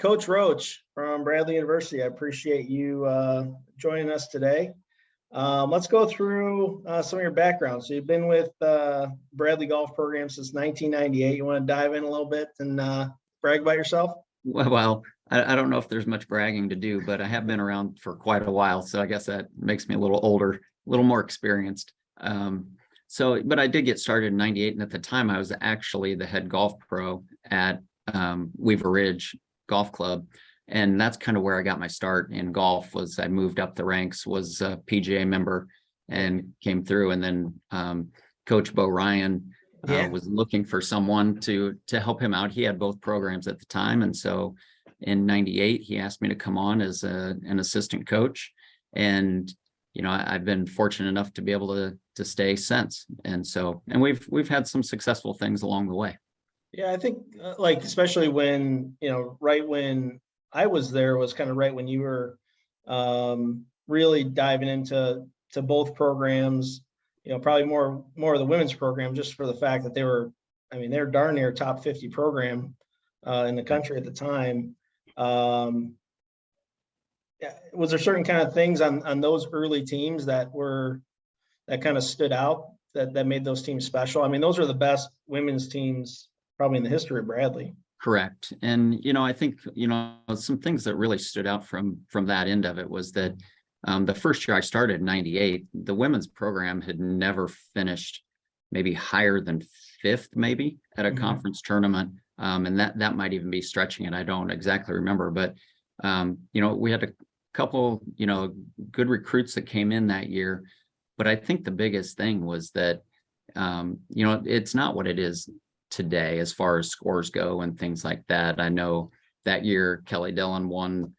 Coach Roche from Bradley University. I appreciate you joining us today. Let's go through some of your background. So you've been with Bradley Golf Program since 1998. You want to dive in a little bit and brag about yourself? Well, I don't know if there's much bragging to do, but I have been around for quite a while. So I guess that makes me a little older, a little more experienced. But I did get started in 98. And at the time I was actually the head golf pro at Weaver Ridge Golf Club. And that's kind of where I got my start in golf. Was I moved up the ranks, was a PGA member and came through. And then Coach Bo Ryan was looking for someone to help him out. He had both programs at the time. And so in 98, he asked me to come on as an assistant coach. And, you know, I've been fortunate enough to be able to stay since. And we've had some successful things along the way. Yeah, I think especially when, right when I was there was kind of right when you were really diving into both programs, probably more of the women's program, just for the fact that they're darn near top 50 program in the country at the time. Was there certain kind of things on those early teams that kind of stood out that made those teams special? I mean, those are the best women's teams probably in the history of Bradley. Correct. And, I think, some things that really stood out from that end of it was that the first year I started in 98, the women's program had never finished maybe higher than fifth, maybe at a conference tournament. And that might even be stretching it. I don't exactly remember, but, we had a couple, good recruits that came in that year. But I think the biggest thing was that, it's not what it is today as far as scores go and things like that. I know that year Kelly Dillon won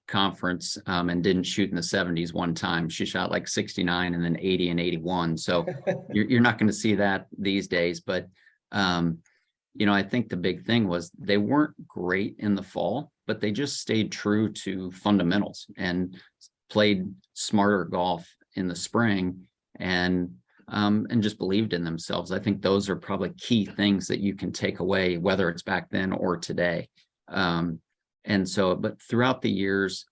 conference and didn't shoot in the 70s one time. She shot like 69 and then 80 and 81. So you're not going to see that these days. But, I think the big thing was they weren't great in the fall, but they just stayed true to fundamentals and played smarter golf in the spring and just believed in themselves. I think those are probably key things that you can take away, whether it's back then or today. But throughout the years,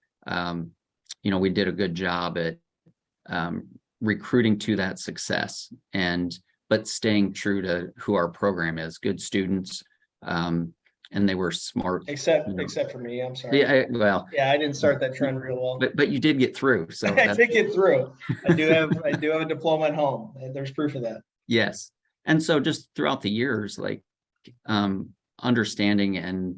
we did a good job at recruiting to that success but staying true to who our program is, good students. And they were smart. Except for me, I'm sorry. Yeah, I didn't start that trend real well. But you did get through. So I did get through. I do have a diploma at home. There's proof of that. Yes. And so just throughout the years, understanding and,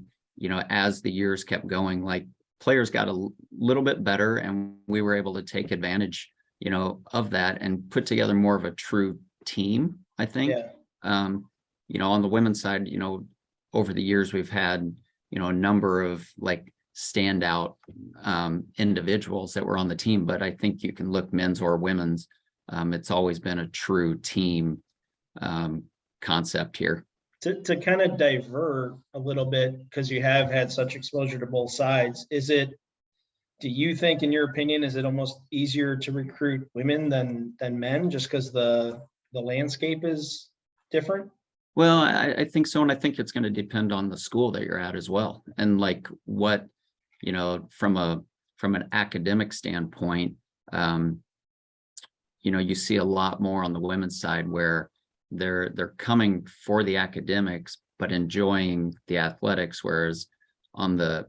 as the years kept going, players got a little bit better and we were able to take advantage, of that and put together more of a true team, I think. Yeah. On the women's side, over the years, we've had, a number of standout individuals that were on the team, but I think you can look men's or women's. It's always been a true team concept here. To kind of divert a little bit, because you have had such exposure to both sides, do you think, in your opinion, is it almost easier to recruit women than men just because the landscape is different? Well, I think so. And I think it's going to depend on the school that you're at as well. And what, from an academic standpoint, you see a lot more on the women's side where they're coming for the academics, but enjoying the athletics. Whereas on the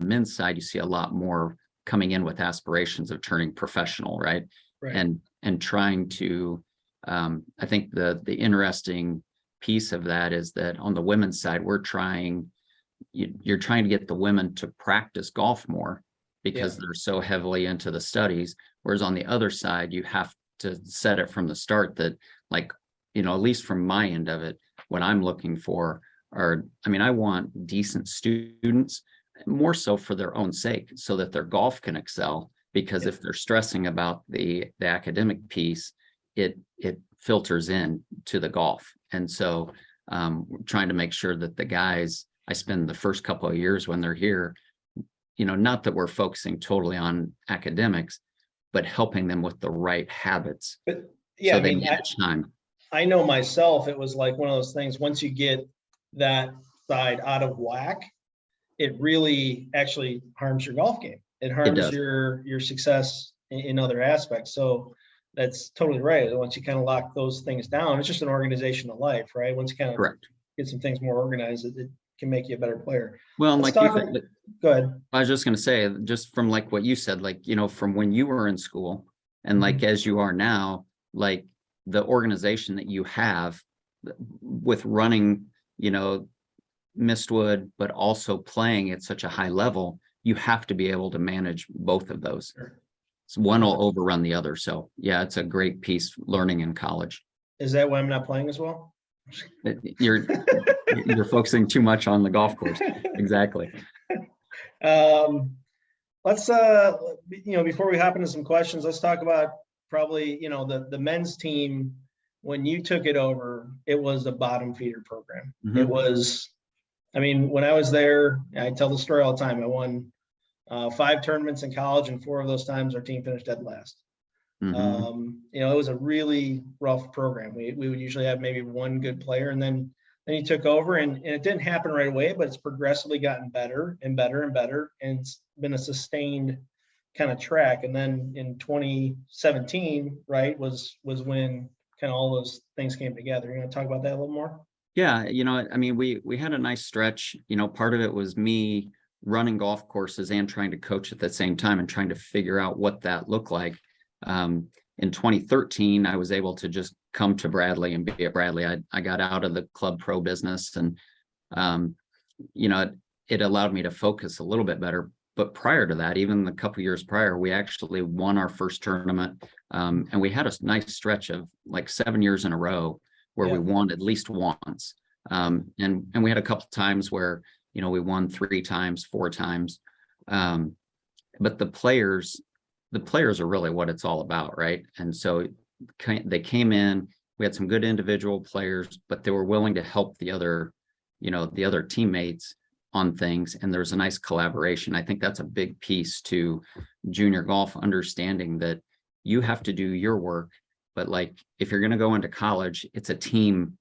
men's side, you see a lot more coming in with aspirations of turning professional, right? And trying to, I think the interesting piece of that is that on the women's side, you're trying to get the women to practice golf more because they're so heavily into the studies. Whereas on the other side, you have to set it from the start that at least from my end of it, what I'm looking for I want decent students more so for their own sake so that their golf can excel, because if they're stressing about the academic piece, it filters in to the golf. And so we're trying to make sure that the guys I spend the first couple of years when they're here, not that we're focusing totally on academics, but helping them with the right habits. But yeah, so time. I know myself, it was like one of those things, once you get that side out of whack, it really actually harms your golf game. It It harms does. your success in other aspects. So that's totally right. Once you kind of lock those things down, it's just an organization of life, right? Once you kind of Correct. get some things more organized, it can make you a better player. Well, and Let's like you talk. said, Go ahead. I was just going to say, just from like what you said, like, from when you were in school and like as you are now, like the organization that you have with running, Mistwood, but also playing at such a high level, you have to be able to manage both of those. Sure. So one will overrun the other. So yeah, it's a great piece learning in college. Is that why I'm not playing as well? You're focusing too much on the golf course. Exactly. Let's before we hop into some questions, let's talk about probably the men's team. When you took it over, it was a bottom feeder program. It was, I mean, when I was there, I tell the story all the time. I won 5 tournaments in college, and 4 of those times our team finished dead last. It was a really rough program. We would usually have maybe one good player, and then you took over, and it didn't happen right away, but it's progressively gotten better and better and better, and it's been a sustained kind of track. And then in 2017, right, was when kind of all those things came together. You want to talk about that a little more? Yeah, I mean, we had a nice stretch. Part of it was me running golf courses and trying to coach at the same time and trying to figure out what that looked like. In 2013, I was able to just come to Bradley and be at Bradley. I got out of the club pro business, and it allowed me to focus a little bit better. But prior to that, even a couple years prior, we actually won our first tournament, and we had a nice stretch of like 7 years in a row where we won at least once. And we had a couple times where we won 3 times, 4 times. But the players are really what it's all about, right? And so they came in. We had some good individual players, but they were willing to help the other teammates on things, and there's a nice collaboration. I think that's a big piece to junior golf, understanding that you have to do your work, but like if you're going to go into college, it's a team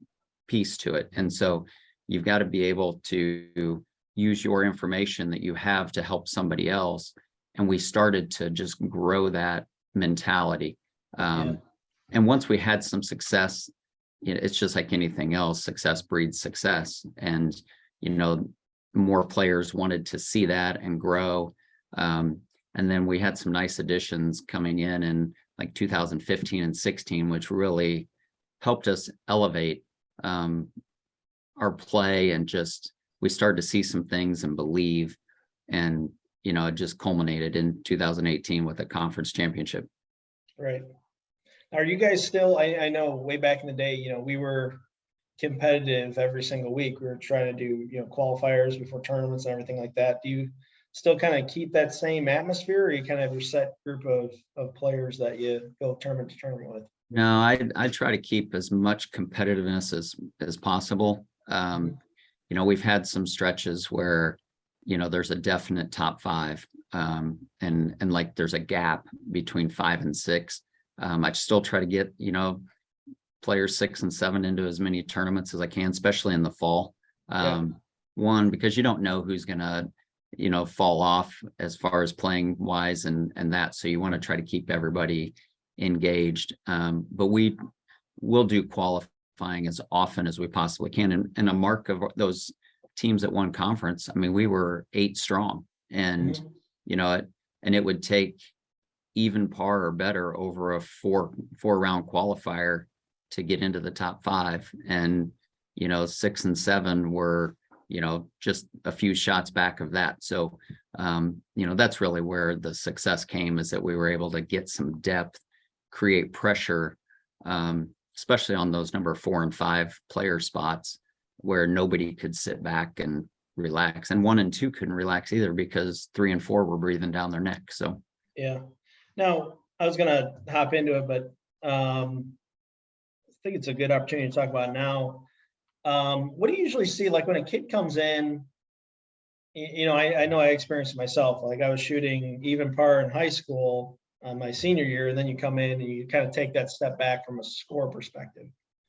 piece to it. And so you've got to be able to use your information that you have to help somebody else. And we started to just grow that mentality. And once we had some success, it's just like anything else, success breeds success. And, more players wanted to see that and grow. And then we had some nice additions coming in like 2015 and 16, which really helped us elevate our play, and just we started to see some things and believe. And it just culminated in 2018 with a conference championship. Right. Are you guys still, I know way back in the day, we were competitive every single week. We were trying to do, qualifiers before tournaments and everything like that. Do you still kind of keep that same atmosphere, or you kind of have your set group of players that you go tournament to tournament with? No, I try to keep as much competitiveness as possible. We've had some stretches where there's a definite top 5, and like there's a gap between 5 and 6. I still try to get players 6 and 7 into as many tournaments as I can, especially in the fall. One, because you don't know who's gonna fall off as far as playing wise and that, so you want to try to keep everybody engaged. But we will do qualifying as often as we possibly can, and a mark of those teams that won conference, I mean, we were 8 strong, and and it would take even par or better over a four round qualifier to get into the top 5. And 6 and 7 were just a few shots back of that. So that's really where the success came, is that we were able to get some depth, create pressure, especially on those number 4 and 5 player spots, where nobody could sit back and relax, and 1 and 2 couldn't relax either, because 3 and 4 were breathing down their neck. So now I was gonna hop into it, but I think it's a good opportunity to talk about now. What do you usually see, like when a kid comes in? I know I experienced it myself. Like I was shooting even par in high school my senior year, and then you come in and you kind of take that step back from a score perspective.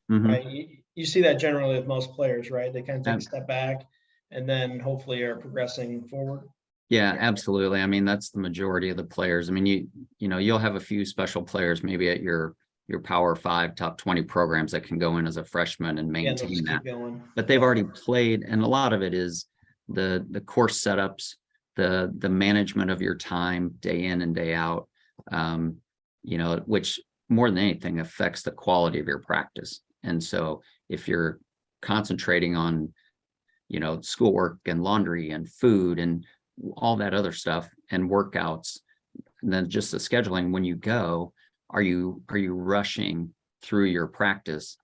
Right? You see that generally with most players, right? They kind of take a step back, and then hopefully are progressing forward. Yeah, absolutely. I mean, that's the majority of the players. I mean, you know, you'll have a few special players maybe at your Power 5 top 20 programs that can go in as a freshman and Yeah, they'll maintain just that. keep going. But they've already played, and a lot of it is the course setups, the management of your time day in and day out, you know, which more than anything affects the quality of your practice. And so if you're concentrating on, you know, schoolwork and laundry and food and all that other stuff and workouts, and then just the scheduling when you go, are you rushing through your practice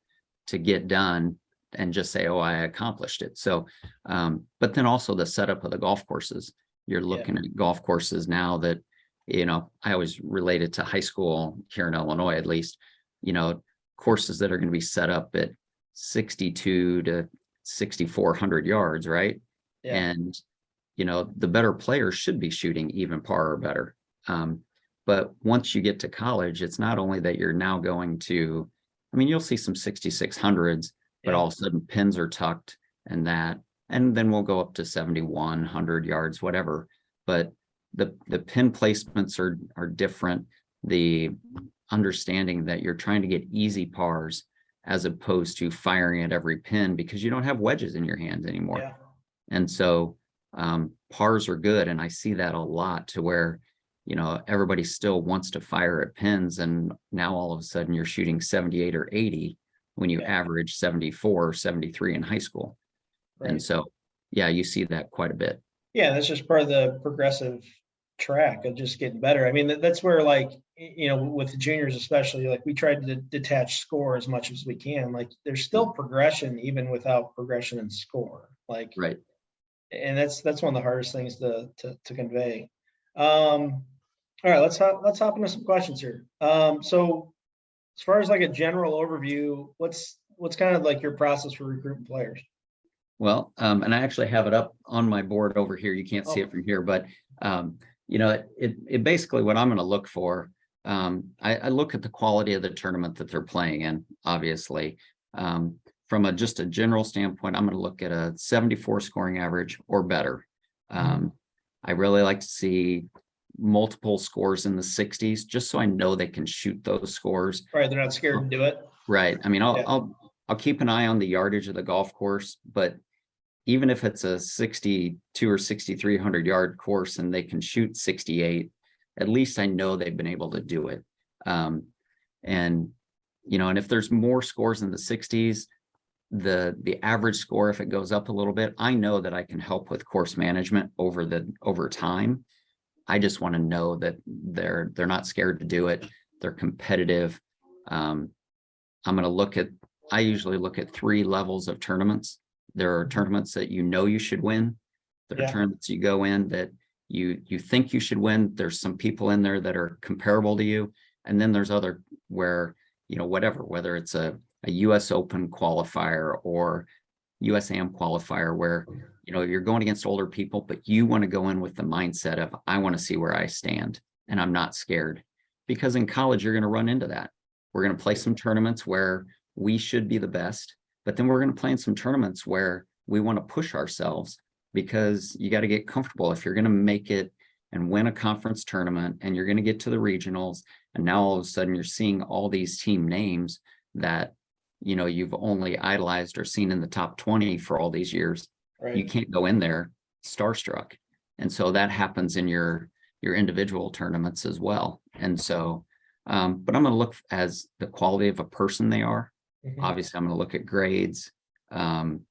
to get done and just say, oh, I accomplished it? So but then also the setup of the golf courses. You're looking at golf courses now that, you know, I always relate it to high school here in Illinois, at least, you know, courses that are going to be set up at 62 to 6,400 yards, right? Yeah. And you know, the better players should be shooting even par or better. But once you get to college, it's not only that you're now going to, I mean, you'll see some 6,600s, but all of a sudden pins are tucked and that, and then we'll go up to 7,100 yards, whatever. But the pin placements are different. The understanding that you're trying to get easy pars as opposed to firing at every pin because you don't have wedges in your hands anymore. Yeah. And so pars are good. And I see that a lot to where, you know, everybody still wants to fire at pins. And now all of a sudden you're shooting 78 or 80 when you average 74 or 73 in high school. Right. And so, yeah, you see that quite a bit. Yeah, that's just part of the progressive track of just getting better. I mean, that's where, like, you know, with the juniors especially, like we tried to detach score as much as we can. Like there's still progression even without progression in score. Like, right. And that's one of the hardest things to convey. All right, let's hop into some questions here. So as far as like a general overview, what's kind of like your process for recruiting players? Well, and I actually have it up on my board over here. You can't see it from here, but you know, it basically what I'm going to look for. I look at the quality of the tournament that they're playing in, obviously. From just a general standpoint, I'm going to look at a 74 scoring average or better. I really like to see multiple scores in the 60s, just so I know they can shoot those scores. Right, they're not scared to do it. Right. I mean, I'll keep an eye on the yardage of the golf course, but even if it's a 62 or 6,300 yard course and they can shoot 68, at least I know they've been able to do it. And you know, and if there's more scores in the 60s, the average score, if it goes up a little bit, I know that I can help with course management over time. I just want to know that they're not scared to do it. They're competitive. I'm going to I usually look at 3 levels of tournaments. There are tournaments that you know you should win. There are tournaments you go in that you think you should win. There's some people in there that are comparable to you. And then there's other where, you know, whether it's a US Open qualifier or US Am qualifier where, you know, you're going against older people, but you want to go in with the mindset of, I want to see where I stand and I'm not scared. Because in college, you're going to run into that. We're going to play some tournaments where we should be the best, but then we're going to play in some tournaments where we want to push ourselves because you got to get comfortable. If you're going to make it and win a conference tournament and you're going to get to the regionals, and now all of a sudden you're seeing all these team names that, you know, you've only idolized or seen in the top 20 for all these years. Right. You can't go in there starstruck. And so that happens in your individual tournaments as well. And so, but I'm going to look as the quality of a person they are. Obviously, I'm going to look at grades. And,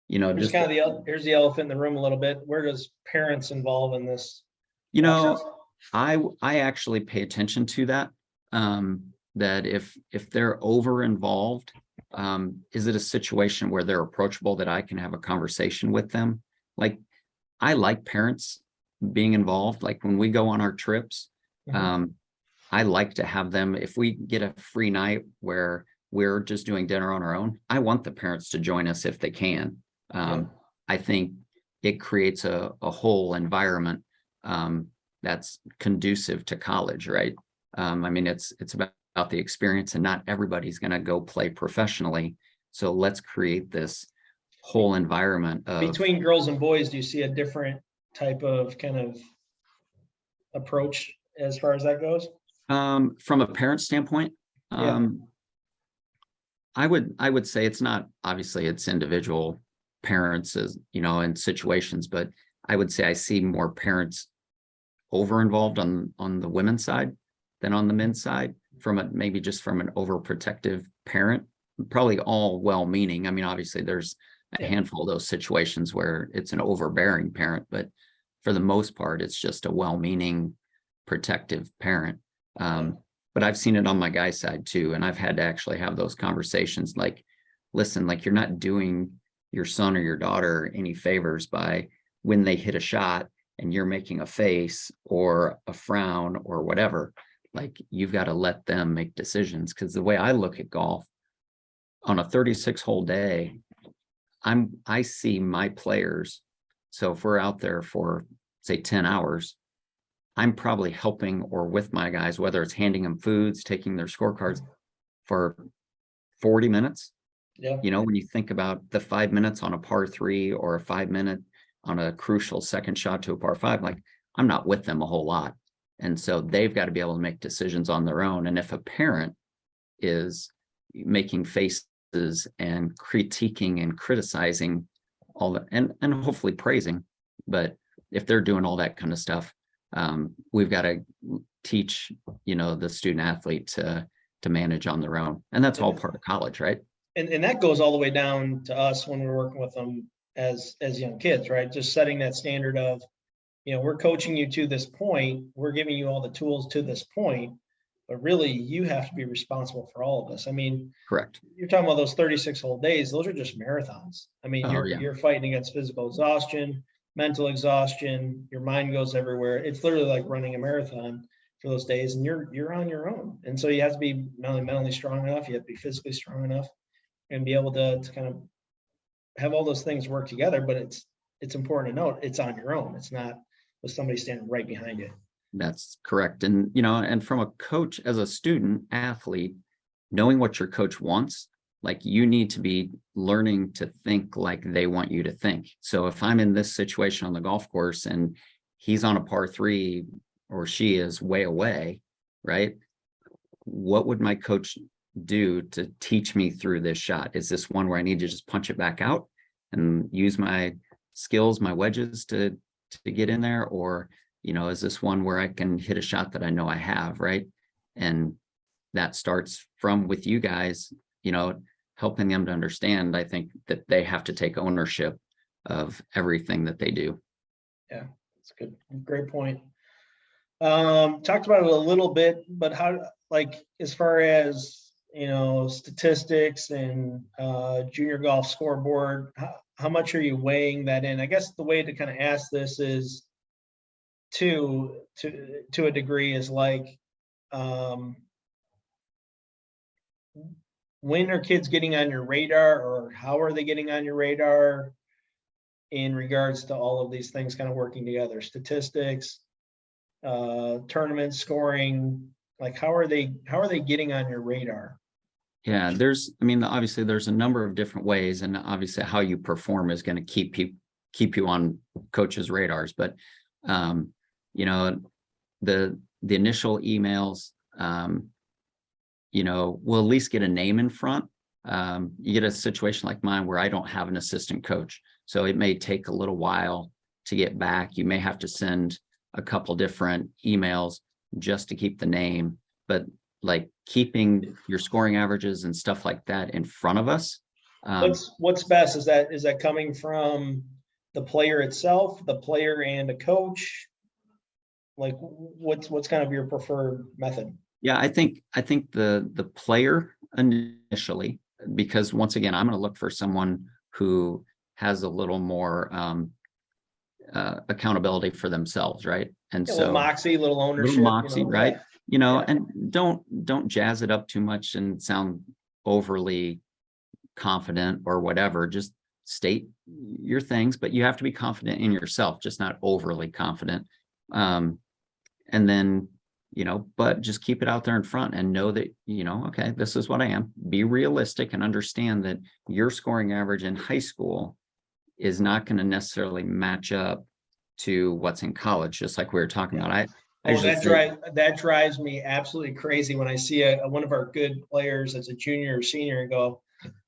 you know, Here's kind of here's the elephant in the room a little bit. Where does parents involve in this? You know, I actually pay attention to that. That if they're over involved, is it a situation where they're approachable that I can have a conversation with them? Like, I like parents being involved. Like when we go on our trips, I like to have them, if we get a free night where we're just doing dinner on our own, I want the parents to join us if they can. I think it creates a whole environment that's conducive to college, right? I mean, it's about the experience, and not everybody's going to go play professionally. So let's create this whole environment of, Between girls and boys, do you see a different type of kind of approach as far as that goes? from a parent standpoint, Yeah. I would say it's not, obviously it's individual parents as, in situations, but I would say I see more parents over involved on the women's side than on the men's side, maybe just from an overprotective parent, probably all well-meaning. I mean, obviously there's a handful of those situations where it's an overbearing parent, but for the most part, it's just a well-meaning protective parent. But I've seen it on my guy side too. And I've had to actually have those conversations like, listen, like you're not doing your son or your daughter any favors by when they hit a shot and you're making a face or a frown or whatever. Like you've got to let them make decisions. Because the way I look at golf on a 36-hole day, I see my players. So if we're out there for say 10 hours, I'm probably helping or with my guys, whether it's handing them foods, taking their scorecards for 40 minutes. Yeah. When you think about the 5 minutes on a par 3 or a 5 minute on a crucial second shot to a par 5, like I'm not with them a whole lot. And so they've got to be able to make decisions on their own. And if a parent is making faces and critiquing and criticizing all that, and hopefully praising, but if they're doing all that kind of stuff, we've got to teach, the student athlete to manage on their own. And that's all part of college, right? And that goes all the way down to us when we're working with them as young kids, right? Just setting that standard of, we're coaching you to this point, we're giving you all the tools to this point, but really you have to be responsible for all of this. I mean, correct. You're talking about those 36-hole days, those are just marathons. I mean, you're fighting against physical exhaustion, mental exhaustion, your mind goes everywhere. It's literally like running a marathon for those days, and you're on your own. And so you have to be not only mentally strong enough, you have to be physically strong enough and be able to kind of have all those things work together. But it's important to note it's on your own. It's not with somebody standing right behind you. That's correct. And, and from a coach, as a student athlete, knowing what your coach wants, like you need to be learning to think like they want you to think. So if I'm in this situation on the golf course and he's on a par 3 or she is way away, right? What would my coach do to teach me through this shot? Is this one where I need to just punch it back out and use my skills, my wedges to get in there? Or, is this one where I can hit a shot that I know I have, right? And that starts from with you guys, helping them to understand, I think, that they have to take ownership of everything that they do. Yeah, that's a great point. Talked about it a little bit, but how, like, as far as, statistics and junior golf scoreboard, how much are you weighing that in? I guess the way to kind of ask this is to a degree is like, when are kids getting on your radar, or how are they getting on your radar in regards to all of these things kind of working together? Statistics, tournament scoring, like how are they getting on your radar? Yeah, obviously there's a number of different ways, and obviously how you perform is going to keep you on coaches' radars. But the initial emails, we'll at least get a name in front. You get a situation like mine where I don't have an assistant coach, so it may take a little while to get back. You may have to send a couple different emails just to keep the name, but like keeping your scoring averages and stuff like that in front of us. What's best? Is that coming from the player itself, the player and a coach? Like what's kind of your preferred method? Yeah, I think the player initially, because once again, I'm going to look for someone who has a little more accountability for themselves, right? And a little moxie, little ownership, right? And don't jazz it up too much and sound overly confident or whatever. Just state your things, but you have to be confident in yourself, just not overly confident. And then, but just keep it out there in front and know that, okay, this is what I am. Be realistic and understand that your scoring average in high school is not going to necessarily match up to what's in college, just like we were talking about. I Oh, usually say, that drives me absolutely crazy when I see one of our good players that's a junior or senior and go,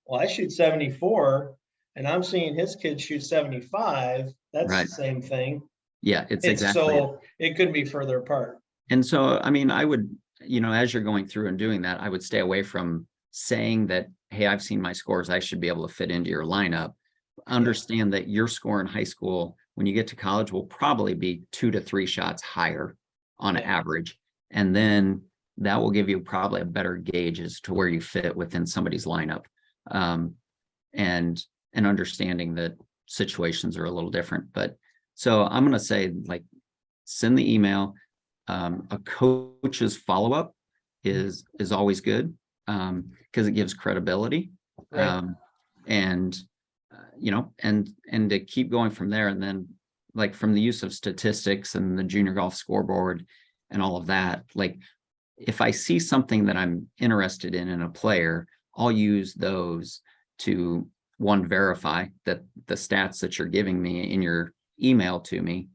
well, I shoot 74 and I'm seeing his kid shoot 75. That's right. the same thing. Yeah, it's exactly it. It couldn't be further apart. And so, I mean, I would, as you're going through and doing that, I would stay away from saying that, hey, I've seen my scores, I should be able to fit into your lineup. Understand that your score in high school, when you get to college, will probably be 2 to 3 shots higher on average. And then that will give you probably a better gauge as to where you fit within somebody's lineup. And understanding that situations are a little different. But so I'm going to say, like, send the email. A coach's follow-up is always good, because it gives credibility. Right. And and to keep going from there. And then, like, from the use of statistics and the junior golf scoreboard and all of that, like, if I see something that I'm interested in a player, I'll use those to, one, verify that the stats that you're giving me in your email to me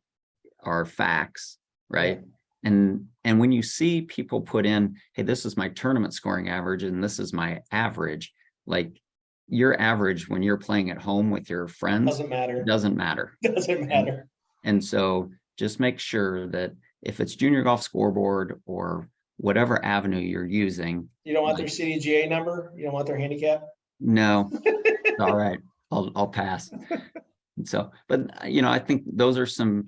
are facts, right? And when you see people put in, hey, this is my tournament scoring average and this is my average, like, your average when you're playing at home with your friends Doesn't matter. Doesn't matter. Doesn't matter. And so just make sure that if it's junior golf scoreboard or whatever avenue you're using. You don't want their CDGA number? You don't want their handicap? No. All right. I'll pass. So, but I think those are some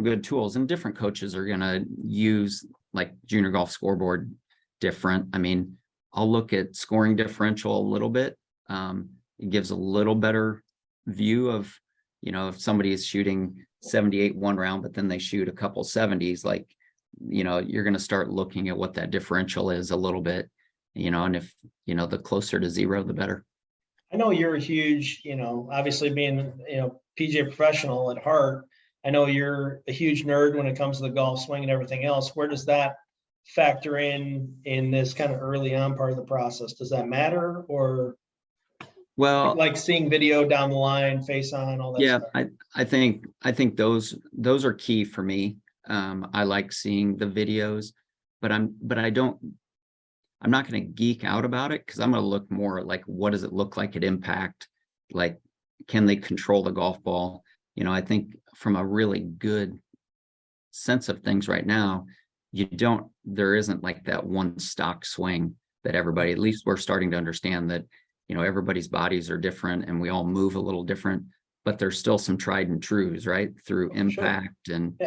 good tools, and different coaches are going to use, like, junior golf scoreboard different. I mean, I'll look at scoring differential a little bit. It gives a little better view of, if somebody is shooting 78 one round, but then they shoot a couple 70s, like, you're going to start looking at what that differential is a little bit, and if, the closer to 0, the better. I know you're a huge, obviously being, PGA professional at heart, I know you're a huge nerd when it comes to the golf swing and everything else. Where does that factor in this kind of early on part of the process? Does that matter, or well, like seeing video down the line, face on, all that stuff? I think those are key for me. I like seeing the videos, but I'm not going to geek out about it, because I'm going to look more at, like, what does it look like at impact? Like, can they control the golf ball? I think from a really good sense of things right now, there isn't like that one stock swing that everybody, at least we're starting to understand that, everybody's bodies are different and we all move a little different, but there's still some tried and trues, right? Through impact and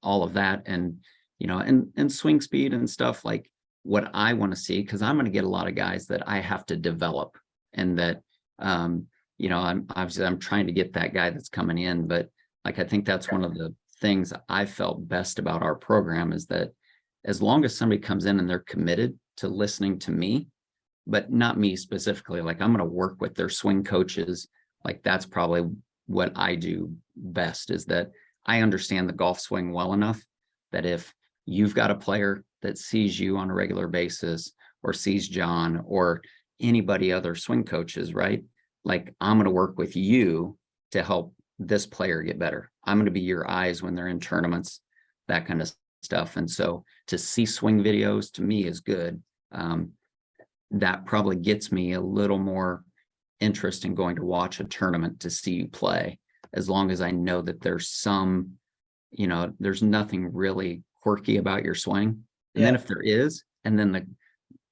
all of that. And, and swing speed and stuff, like, what I want to see, because I'm going to get a lot of guys that I have to develop, and that, I'm trying to get that guy that's coming in. But, like, I think that's one of the things I felt best about our program, is that as long as somebody comes in and they're committed to listening to me, but not me specifically, like, I'm going to work with their swing coaches. Like, that's probably what I do best, is that I understand the golf swing well enough that if you've got a player that sees you on a regular basis, or sees John or anybody other swing coaches, right? Like, I'm going to work with you to help this player get better. I'm going to be your eyes when they're in tournaments, that kind of stuff. And so to see swing videos, to me, is good. That probably gets me a little more interest in going to watch a tournament to see you play, as long as I know that there's there's nothing really quirky about your swing. And then if there is, and then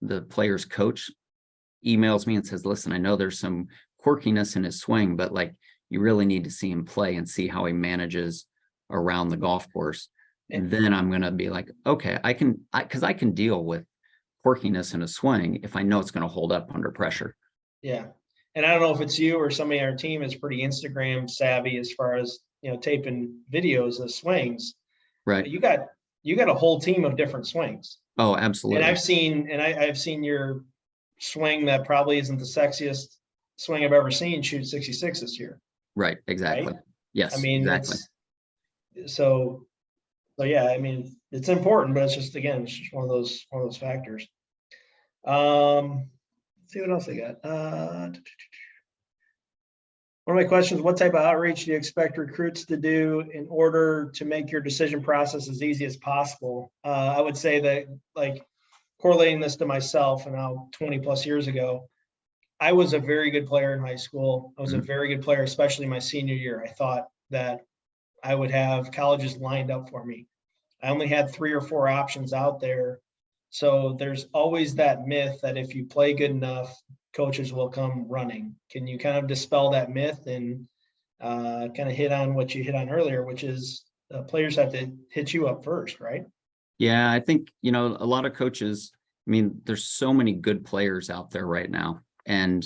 the player's coach emails me and says, listen, I know there's some quirkiness in his swing, but, like, you really need to see him play and see how he manages around the golf course. And then I'm going to be like, okay, because I can deal with quirkiness in a swing if I know it's going to hold up under pressure. Yeah. And I don't know if it's you or somebody on our team is pretty Instagram savvy as far as, taping videos of swings. Right. But you got a whole team of different swings. Oh, absolutely. And I've seen your swing that probably isn't the sexiest swing I've ever seen shoot 66 this year. Right. Exactly. Right? Yes. I mean, exactly. So yeah, I mean, it's important, but it's just one of those factors. Let's see what else I got. One of my questions, what type of outreach do you expect recruits to do in order to make your decision process as easy as possible? I would say that, like, correlating this to myself and now 20 plus years ago, I was a very good player in high school. I was a very good player, especially my senior year. I thought that I would have colleges lined up for me. I only had 3 or 4 options out there. So there's always that myth that if you play good enough, coaches will come running. Can you kind of dispel that myth and kind of hit on what you hit on earlier, which is players have to hit you up first, right? Yeah, I think, a lot of coaches, I mean, there's so many good players out there right now. And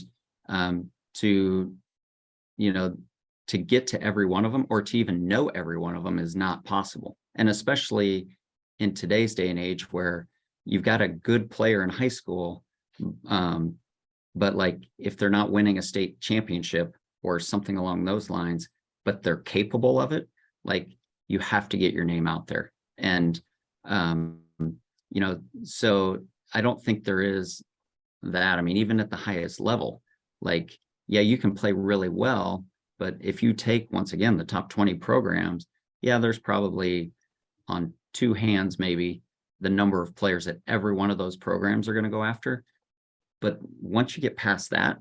to, to get to every one of them or to even know every one of them is not possible. And especially in today's day and age where you've got a good player in high school, but like if they're not winning a state championship or something along those lines, but they're capable of it, like you have to get your name out there. And, so I don't think there is that. I mean, even at the highest level, like, yeah, you can play really well, but if you take, once again, the top 20 programs, yeah, there's probably on 2 hands, maybe the number of players that every one of those programs are going to go after. But once you get past that,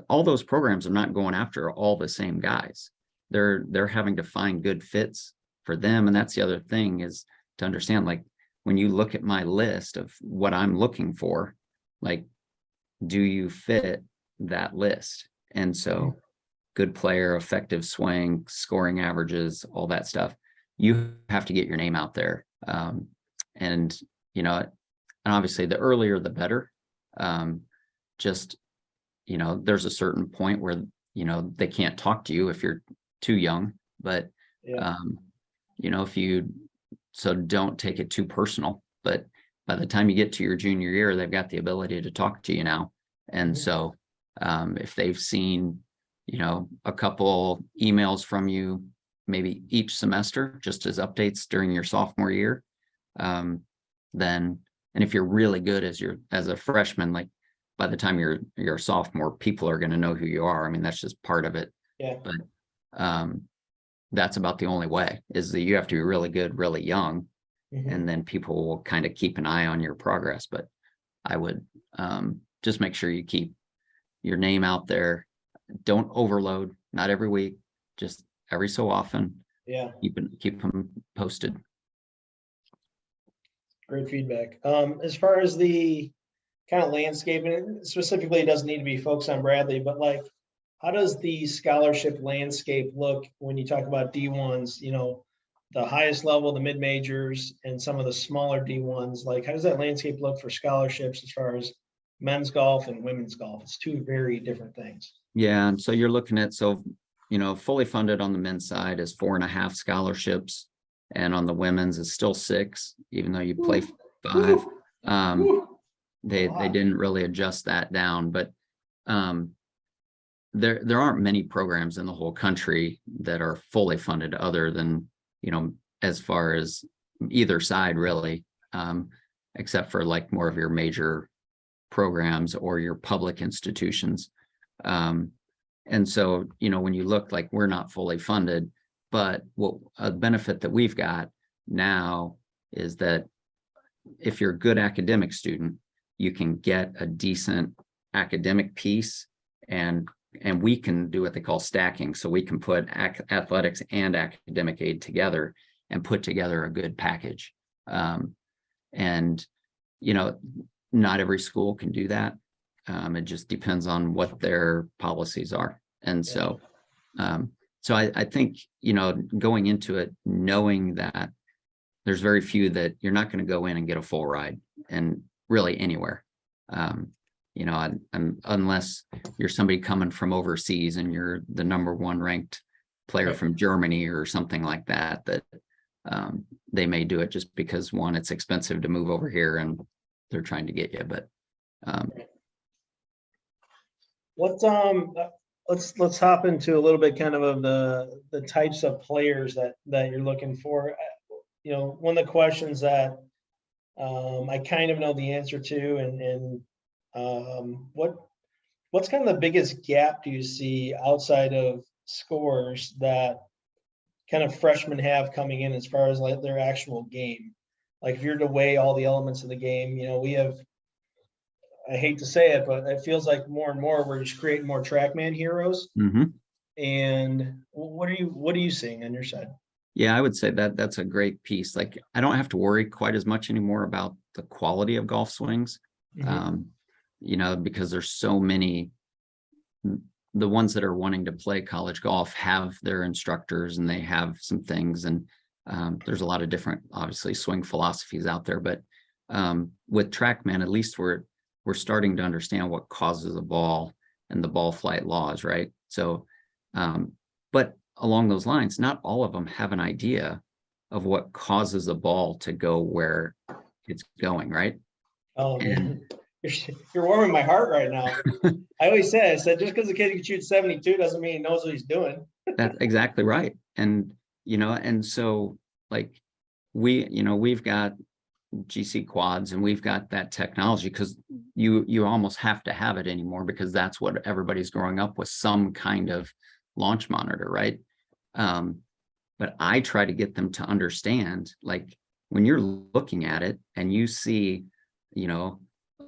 all those programs are not going after all the same guys. They're having to find good fits for them. And that's the other thing, is to understand, like, when you look at my list of what I'm looking for, like, do you fit that list? And so good player, effective swing, scoring averages, all that stuff, you have to get your name out there. And obviously the earlier the better. Just, there's a certain point where, they can't talk to you if you're too young, but, so don't take it too personal. But by the time you get to your junior year, they've got the ability to talk to you now. And so if they've seen, a couple emails from you, maybe each semester, just as updates during your sophomore year, then, and if you're really good as a freshman, like by the time you're a sophomore, people are going to know who you are. I mean, that's just part of it. Yeah. But that's about the only way, is that you have to be really good, really young, and then people will kind of keep an eye on your progress. But I would just make sure you keep your name out there. Don't overload, not every week, just every so often. Yeah. Keep them posted. Great feedback. As far as the kind of landscape, and specifically, it doesn't need to be focused on Bradley, but like, how does the scholarship landscape look when you talk about D1s, the highest level, the mid majors, and some of the smaller D1s? Like, how does that landscape look for scholarships as far as men's golf and women's golf? It's 2 very different things. Yeah. And so you're looking at, fully funded on the men's side is 4.5 scholarships. And on the women's is still 6, even though you play 5. They didn't really adjust that down, but there aren't many programs in the whole country that are fully funded other than, as far as either side really, except for like more of your major programs or your public institutions. And so, when you look, like, we're not fully funded, but a benefit that we've got now is that if you're a good academic student, you can get a decent academic piece, and we can do what they call stacking. So we can put athletics and academic aid together and put together a good package. And, not every school can do that. It just depends on what their policies are. And so, I think, going into it, knowing that there's very few that you're not going to go in and get a full ride, and really anywhere. Unless you're somebody coming from overseas and you're the #1 ranked player from Germany or something like that, they may do it just because, one, it's expensive to move over here and they're trying to get you. But let's hop into a little bit kind of the types of players that you're looking for. One of the questions that I kind of know the answer to, and what what's kind of the biggest gap do you see outside of scores that kind of freshmen have coming in as far as like their actual game? Like if you're to weigh all the elements of the game, we have, I hate to say it, but it feels like more and more we're just creating more TrackMan heroes. Mhm. And what are you seeing on your side? Yeah, I would say that that's a great piece. Like, I don't have to worry quite as much anymore about the quality of golf swings, Mhm. um, because there's so many. The ones that are wanting to play college golf have their instructors and they have some things, and there's a lot of different, obviously, swing philosophies out there. But with TrackMan, at least we're starting to understand what causes a ball and the ball flight laws, right? So, but along those lines, not all of them have an idea of what causes a ball to go where it's going, right? Oh And man, you're warming my heart right now. I always say, I said, just because the kid can shoot 72 doesn't mean he knows what he's doing. that's exactly right. And and so, like, we've got GC quads and we've got that technology, because you almost have to have it anymore, because that's what everybody's growing up with, some kind of launch monitor, right? But I try to get them to understand, like, when you're looking at it and you see, you know,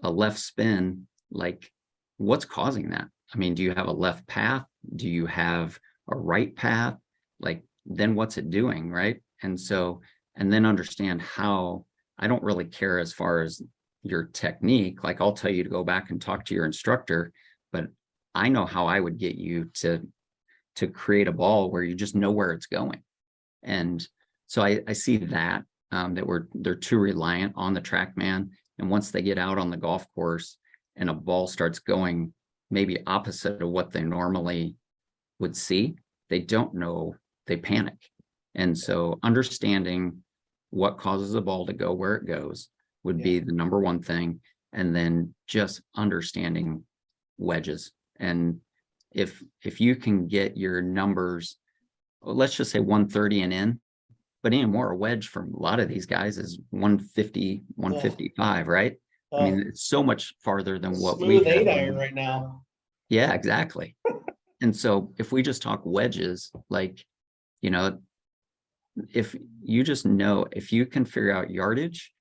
a left spin, like, what's causing that? I mean, do you have a left path? Do you have a right path? Like, then what's it doing, right? And so, and then understand how. I don't really care as far as your technique. Like, I'll tell you to go back and talk to your instructor, but I know how I would get you to create a ball where you just know where it's going. And so I see that they're too reliant on the TrackMan. And once they get out on the golf course and a ball starts going maybe opposite of what they normally would see, they don't know, they panic. And so understanding what causes a ball to go where it goes would Yeah. be the number one thing. And then just understanding wedges. And if you can get your numbers, well, let's just say 130 and in, but anymore, a wedge from a lot of these guys is 150, 155, right? I mean, Oh, it's so much farther than what we smooth had. 8-iron right now. Yeah, exactly. And so if we just talk wedges, like, you know, if you just know, if you can figure out yardage,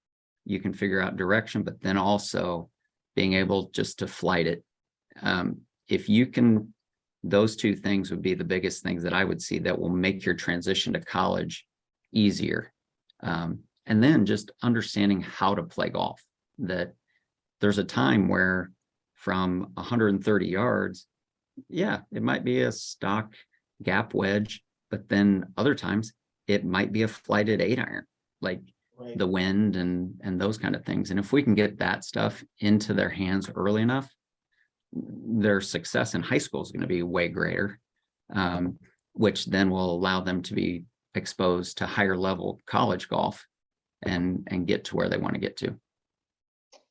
you can figure out direction, but then also being able just to flight it. If you can, those two things would be the biggest things that I would see that will make your transition to college easier. And then just understanding how to play golf, that there's a time where from 130 yards, yeah, it might be a stock gap wedge, but then other times it might be a flighted 8-iron, like Right. the wind and those kind of things. And if we can get that stuff into their hands early enough, their success in high school is going to be way greater, which then will allow them to be exposed to higher level college golf and get to where they want to get to.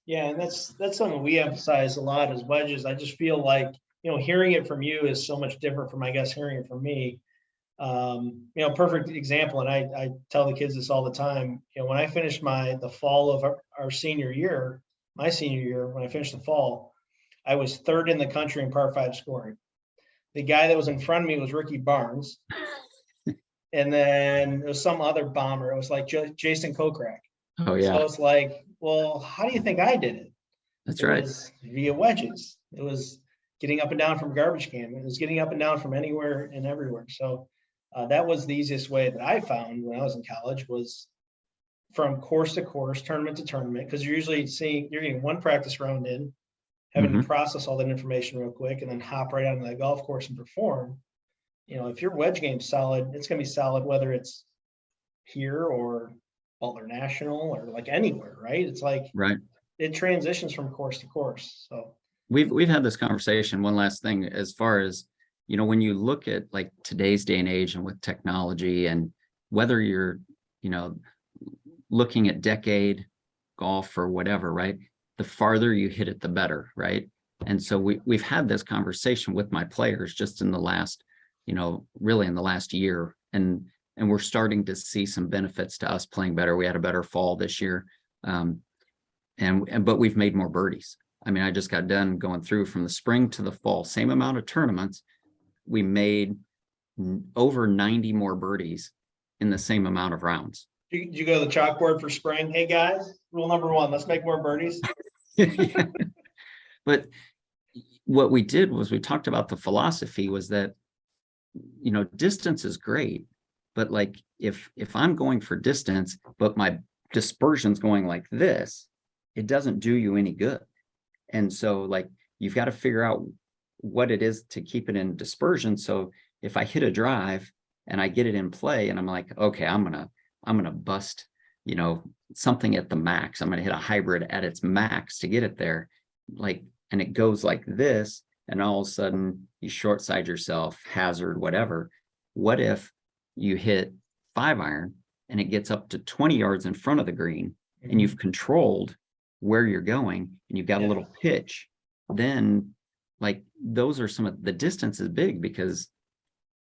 Yeah, and that's something we emphasize a lot as wedges. I just feel like, hearing it from you is so much different from, I guess, hearing it from me. Perfect example, and I tell the kids this all the time. When I finished the fall of our senior year, my senior year, when I finished the fall, I was third in the country in par 5 scoring. The guy that was in front of me was Ricky Barnes. And then there was some other bomber. It was like Jason Kokrak. Oh So yeah, it's like, well, how do you think I did it? that's It right. was via wedges. It was getting up and down from a garbage can. It was getting up and down from anywhere and everywhere. So that was the easiest way that I found when I was in college, was from course to course, tournament to tournament, because you're usually you're getting one practice round in, having to process all that information real quick, and then hop right onto the golf course and perform. If your wedge game's solid, it's going to be solid whether it's here or Butler National or like anywhere, right? It's like Right. it transitions from course to course. So We've had this conversation. One last thing, as far as, when you look at like today's day and age and with technology, and whether you're, looking at decade golf or whatever, right? The farther you hit it, the better, right? And so we've had this conversation with my players just in the last, really in the last year, and we're starting to see some benefits to us playing better. We had a better fall this year, but we've made more birdies. I mean, I just got done going through from the spring to the fall, same amount of tournaments. We made over 90 more birdies in the same amount of rounds. Did you go to the chalkboard for spring? Hey guys, rule number 1, let's make more birdies. Yeah. But what we did was we talked about the philosophy was that, you know, distance is great, but like if I'm going for distance, but my dispersion's going like this, it doesn't do you any good. And so like you've got to figure out what it is to keep it in dispersion. So if I hit a drive and I get it in play and I'm like, okay, I'm gonna bust, you know, something at the max. I'm gonna hit a hybrid at its max to get it there. Like, and it goes like this, and all of a sudden you short side yourself, hazard, whatever. What if you hit 5-iron and it gets up to 20 yards in front of the green and you've controlled where you're going and you've got a little pitch? Then like those are some of the distance is big, because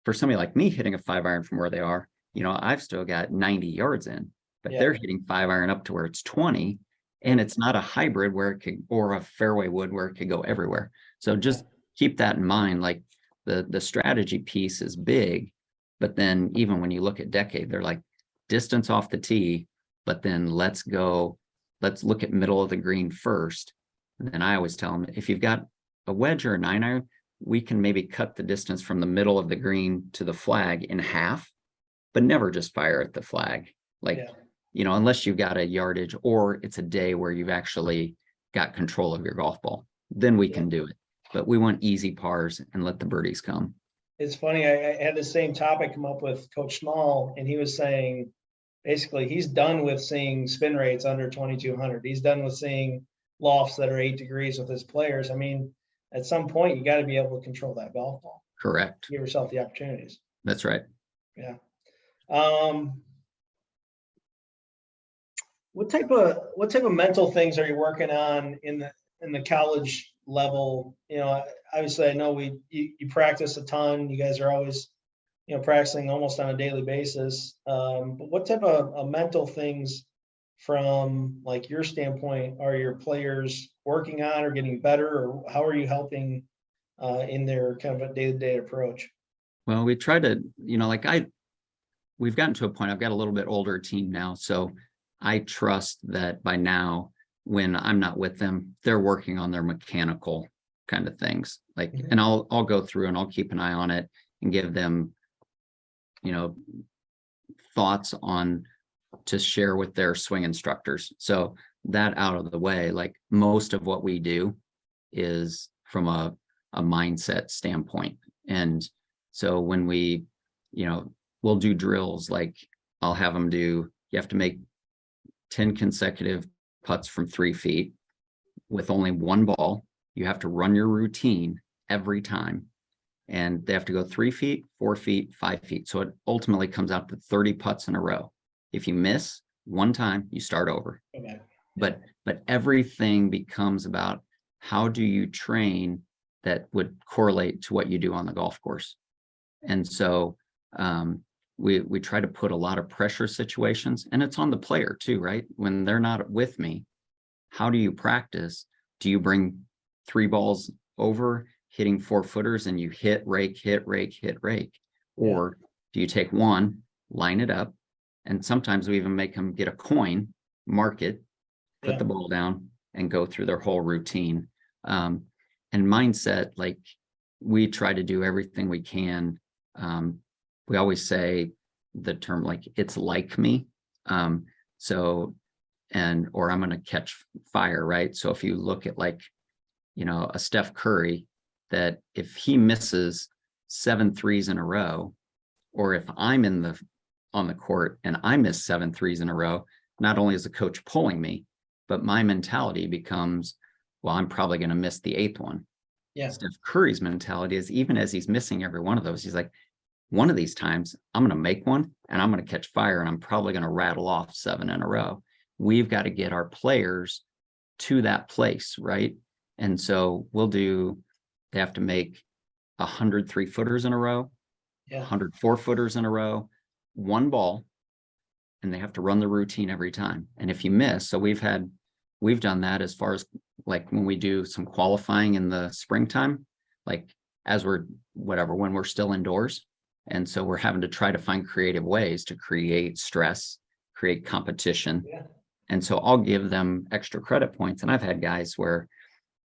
for somebody like me hitting a 5-iron from where they are, you know, I've still got 90 yards in, but they're hitting 5-iron up to where it's 20, and it's not a hybrid where it could, or a fairway wood where it could go everywhere. So just keep that in mind. Like the strategy piece is big, but then even when you look at decade, they're like distance off the tee, but then let's look at middle of the green first. And then I always tell them, if you've got a wedge or a 9-iron, we can maybe cut the distance from the middle of the green to the flag in half, but never just fire at the flag. Like, you know, unless you've got a yardage or it's a day where you've actually got control of your golf ball, then we can do it. But we want easy pars and let the birdies come. It's funny. I had the same topic come up with Coach Small, and he was saying, basically, he's done with seeing spin rates under 2,200. He's done with seeing lofts that are 8 degrees with his players. I mean, at some point, you got to be able to control that golf ball. Correct. Give yourself the opportunities. That's right. Yeah. What type of mental things are you working on in the college level? You know, obviously, I know you practice a ton. You guys are always, you know, practicing almost on a daily basis. But what type of mental things, from like your standpoint, are your players working on or getting better, or how are you helping in their kind of a day-to-day approach? Well, we try to, you know, like we've gotten to a point, I've got a little bit older team now, so I trust that by now, when I'm not with them, they're working on their mechanical kind of things. Like, and I'll go through and I'll keep an eye on it and give them, you know, thoughts on to share with their swing instructors. So that out of the way, like most of what we do is from a mindset standpoint. And so when we, you know, we'll do drills, like I'll have them do, you have to make 10 consecutive putts from 3 feet with only one ball. You have to run your routine every time. And they have to go 3 feet, 4 feet, 5 feet. So it ultimately comes out to 30 putts in a row. If you miss one time, you start over. Okay. But everything becomes about how do you train that would correlate to what you do on the golf course. And so we try to put a lot of pressure situations, and it's on the player too, right? When they're not with me, how do you practice? Do you bring 3 balls over, hitting 4-footers, and you hit, rake, hit, rake, hit, rake? Or do you take one, line it up, and sometimes we even make them get a coin, mark it, put the ball down, and go through their whole routine. And mindset, like we try to do everything we can. We always say the term, like, it's like me. So, or I'm going to catch fire, right? So if you look at, like, you know, a Steph Curry, that if he misses 7 threes in a row, or if I'm on the court and I miss 7 threes in a row, not only is the coach pulling me, but my mentality becomes, well, I'm probably going to miss the 8th one. Yeah. Steph Curry's mentality is, even as he's missing every one of those, he's like, one of these times I'm going to make one and I'm going to catch fire, and I'm probably going to rattle off 7 in a row. We've got to get our players to that place, right? And so they have to make 100 3-footers in a row, 100 4-footers in a row, one ball, and they have to run the routine every time. And if you miss, so we've had we've done that as far as like when we do some qualifying in the springtime, like as we're whatever, when we're still indoors. And so we're having to try to find creative ways to create stress, create competition. Yeah. And so I'll give them extra credit points. And I've had guys where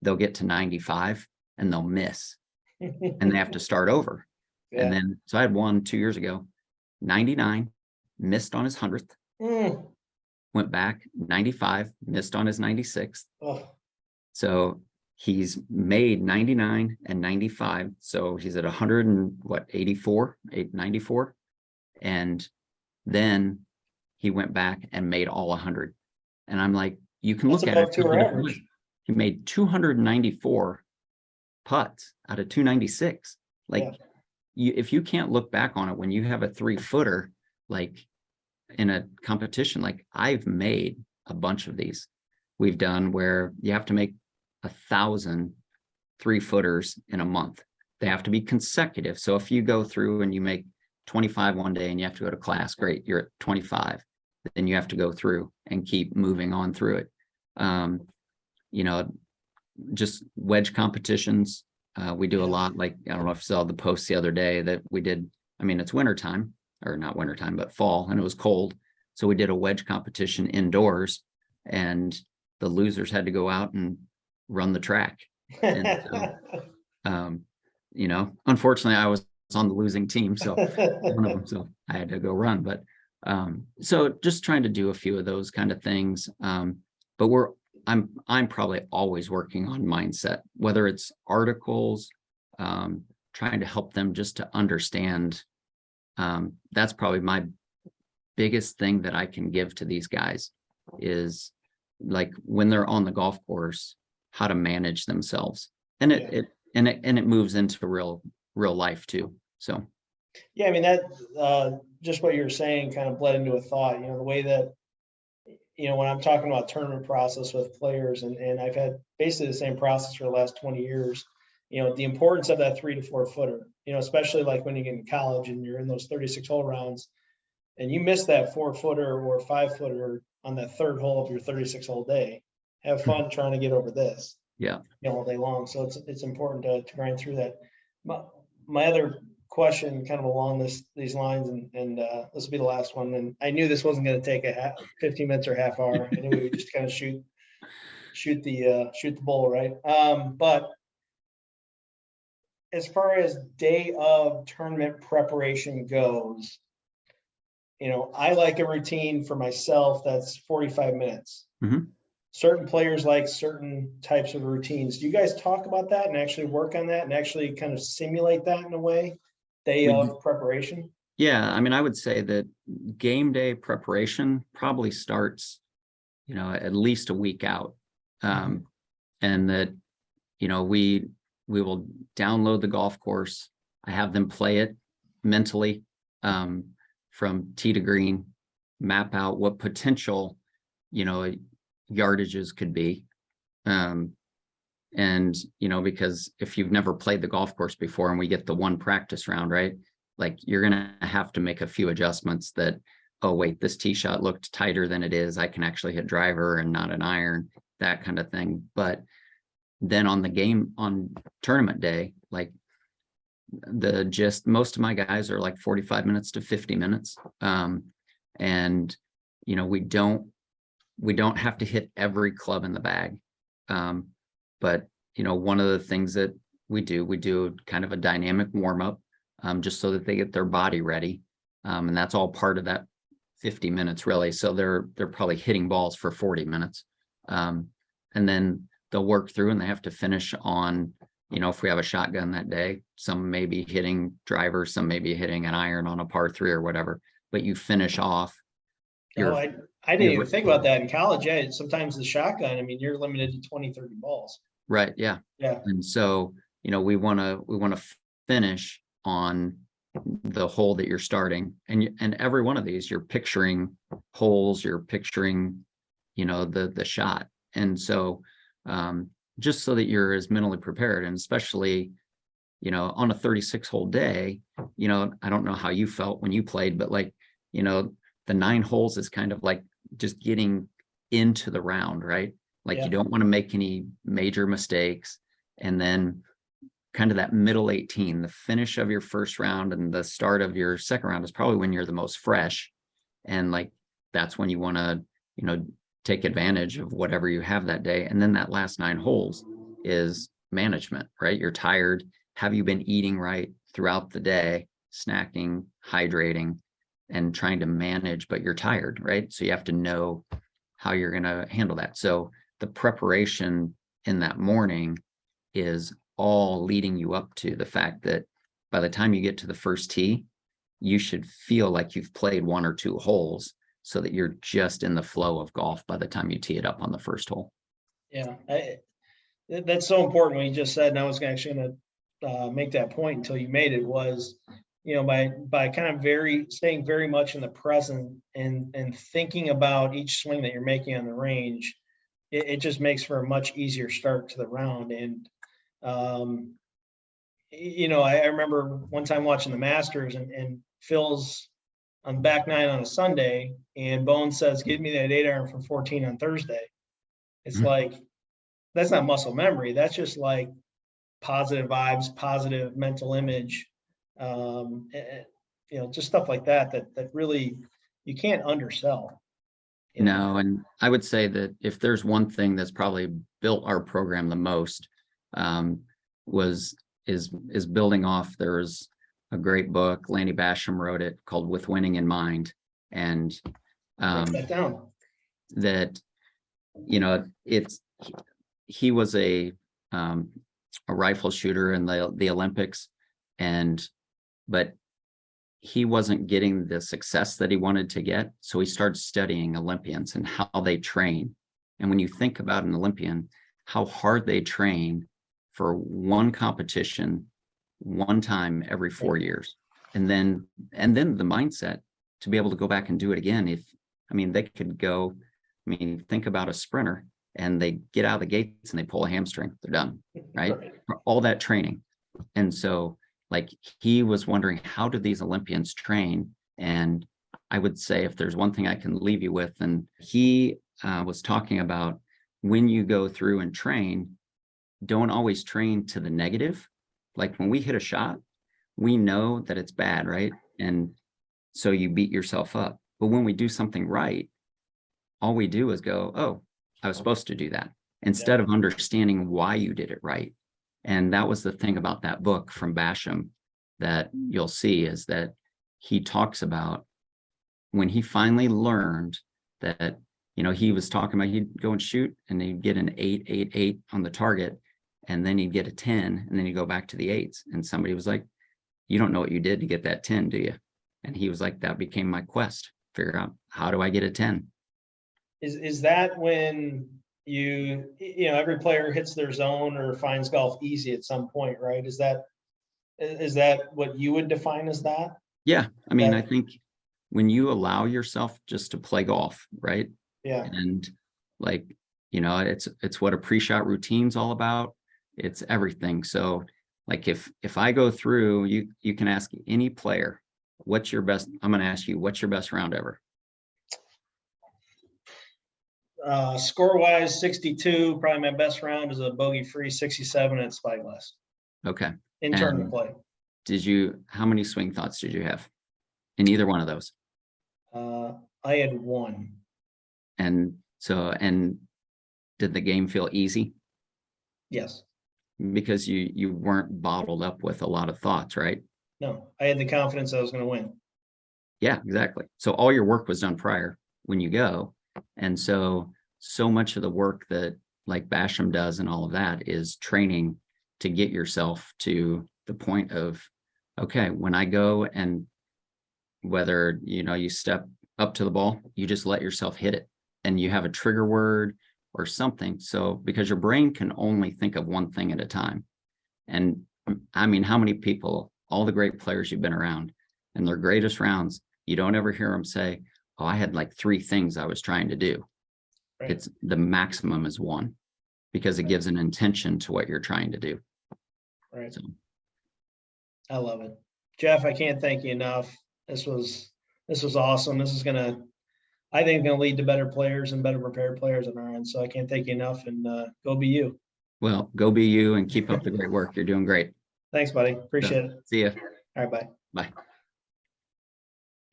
they'll get to 95 and they'll miss and they have to start over. Yeah. And then, so I had one 2 years ago, 99, missed on his 100th, Mm. went back, 95, missed on his 96th. Oh, So he's made 99 and 95. So he's at 100 and what, 84, 94. And then he went back and made all 100. And I'm like, you can that's look at above it. tour average. He made 294 putts out of 296. Like Yeah. if you can't look back on it when you have a 3-footer, like in a competition, like I've made a bunch of these we've done where you have to make 1,000 3-footers in a month. They have to be consecutive. So if you go through and you make 25 one day and you have to go to class, great, you're at 25. Then you have to go through and keep moving on through it. You know, just wedge competitions. We do a lot, like, I don't know if you saw the post the other day that we did. I mean, it's wintertime, or not wintertime, but fall, and it was cold. So we did a wedge competition indoors, and the losers had to go out and run the track. And so, you know, unfortunately, I was on the losing team, so one of them, so I had to go run. But so just trying to do a few of those kind of things. But I'm probably always working on mindset, whether it's articles, trying to help them just to understand. That's probably my biggest thing that I can give to these guys is like when they're on the golf course, how to manage themselves. And it moves into real life too. So yeah, I mean, that just what you're saying kind of bled into a thought, you know, the way that, you know, when I'm talking about tournament process with players, and I've had basically the same process for the last 20 years, you know, the importance of that 3 to 4 footer, you know, especially like when you get in college and you're in those 36 hole rounds and you miss that 4-footer or 5-footer on that third hole of your 36 hole day, have fun trying to get over this, yeah. you know, all day long. So it's important to grind through that. My other question kind of along these lines, and this will be the last one. And I knew this wasn't going to take 15 minutes or half hour. I knew we would just kind of shoot the bull, right? But as far as day of tournament preparation goes, you know, I like a routine for myself that's 45 minutes. Mhm. Certain players like certain types of routines. Do you guys talk about that and actually work on that and actually kind of simulate that in a way, day of preparation? Yeah, I mean, I would say that game day preparation probably starts, you know, at least a week out. And that, you know, we will download the golf course. I have them play it mentally, from tee to green, map out what potential, you know, yardages could be. And, you know, because if you've never played the golf course before and we get the one practice round, right? Like you're going to have to make a few adjustments that, oh, wait, this tee shot looked tighter than it is. I can actually hit driver and not an iron, that kind of thing. But then on tournament day, like most of my guys are like 45 minutes to 50 minutes. And, you know, we don't have to hit every club in the bag. But, you know, one of the things that we do kind of a dynamic warm up, just so that they get their body ready. And that's all part of that 50 minutes really. So they're probably hitting balls for 40 minutes. And then they'll work through and they have to finish on, you know, if we have a shotgun that day, some may be hitting driver, some may be hitting an iron on a par 3 or whatever, but you finish off. I didn't even think about that in college. Yeah, sometimes the shotgun, I mean, you're limited to 20, 30 balls. Right. Yeah. Yeah. And so, you know, we want to finish on the hole that you're starting, and every one of these, you're picturing holes, you're picturing, you know, the shot. And so, just so that you're as mentally prepared, and especially, you know, on a 36 hole day, you know, I don't know how you felt when you played, but like, you know, the 9 holes is kind of like just getting into the round, right? Like Yeah. you don't want to make any major mistakes. And then kind of that middle 18, the finish of your first round and the start of your second round is probably when you're the most fresh. And like, that's when you want to, take advantage of whatever you have that day. And then that last 9 holes is management, right? You're tired. Have you been eating right throughout the day, snacking, hydrating, and trying to manage, but you're tired, right? So you have to know how you're going to handle that. So the preparation in that morning is all leading you up to the fact that by the time you get to the first tee, you should feel like you've played 1 or 2 holes so that you're just in the flow of golf by the time you tee it up on the first hole. Yeah. That's so important what you just said. And I was actually going to make that point until you made it was, by kind of staying very much in the present and thinking about each swing that you're making on the range, it just makes for a much easier start to the round. And, I remember one time watching the Masters and Phil's on back 9 on a Sunday, and Bones says, "Give me that 8-iron from 14 on Thursday." It's like, that's not muscle memory. That's just like positive vibes, positive mental image, just stuff like that really you can't undersell. No, and I would say that if there's one thing that's probably built our program the most, is building off. There was a great book, Lanny Basham wrote it, called With Winning in Mind. And Write that down. that, he was a rifle shooter in the Olympics, but he wasn't getting the success that he wanted to get. So he started studying Olympians and how they train. And when you think about an Olympian, how hard they train for one competition, one time every 4 years. And then the mindset to be able to go back and do it again. They could go, think about a sprinter and they get out of the gates and they pull a hamstring, they're done, right? For all that training. And so like he was wondering, how do these Olympians train? And I would say if there's one thing I can leave you with, and he was talking about when you go through and train, don't always train to the negative. Like when we hit a shot, we know that it's bad, right? And so you beat yourself up. But when we do something right, all we do is go, oh, I was supposed to do that, instead of understanding why you did it right. And that was the thing about that book from Basham that you'll see, is that he talks about when he finally learned that, he was talking about he'd go and shoot and he'd get an 8, 8, 8 on the target, and then he'd get a 10, and then he'd go back to the 8s. And somebody was like, "You don't know what you did to get that 10, do you?" And he was like, "That became my quest. Figure out, how do I get a 10?" Is that when every player hits their zone or finds golf easy at some point, right? Is that what you would define as that? Yeah. I think when you allow yourself just to play golf, right? Yeah. And like, it's what a pre-shot routine's all about. It's everything. So like if I go through, you can ask any player, what's your best, I'm going to ask you, what's your best round ever? Score wise, 62. Probably my best round is a bogey free 67 at Spyglass. Okay. In tournament play. How many swing thoughts did you have in either one of those? I had 1. And did the game feel easy? Yes. Because you weren't bottled up with a lot of thoughts, right? No, I had the confidence I was going to win. Yeah, exactly. So all your work was done prior when you go. And so much of the work that like Basham does and all of that is training to get yourself to the point of, okay, when I go, and whether, you step up to the ball, you just let yourself hit it, and you have a trigger word or something. So because your brain can only think of one thing at a time. And how many people, all the great players you've been around, and their greatest rounds, you don't ever hear them say, "Oh, I had like 3 things I was trying to do." Right. It's the maximum is 1, because it gives an intention to what you're trying to do. Right. So. I love it. Jeff, I can't thank you enough. This was awesome. This is going to I think going to lead to better players and better prepared players on our end. So I can't thank you enough, and go be you. Well, go be you and keep up the great work. You're doing great. Thanks, buddy. Appreciate it. See ya. All right, bye. Bye.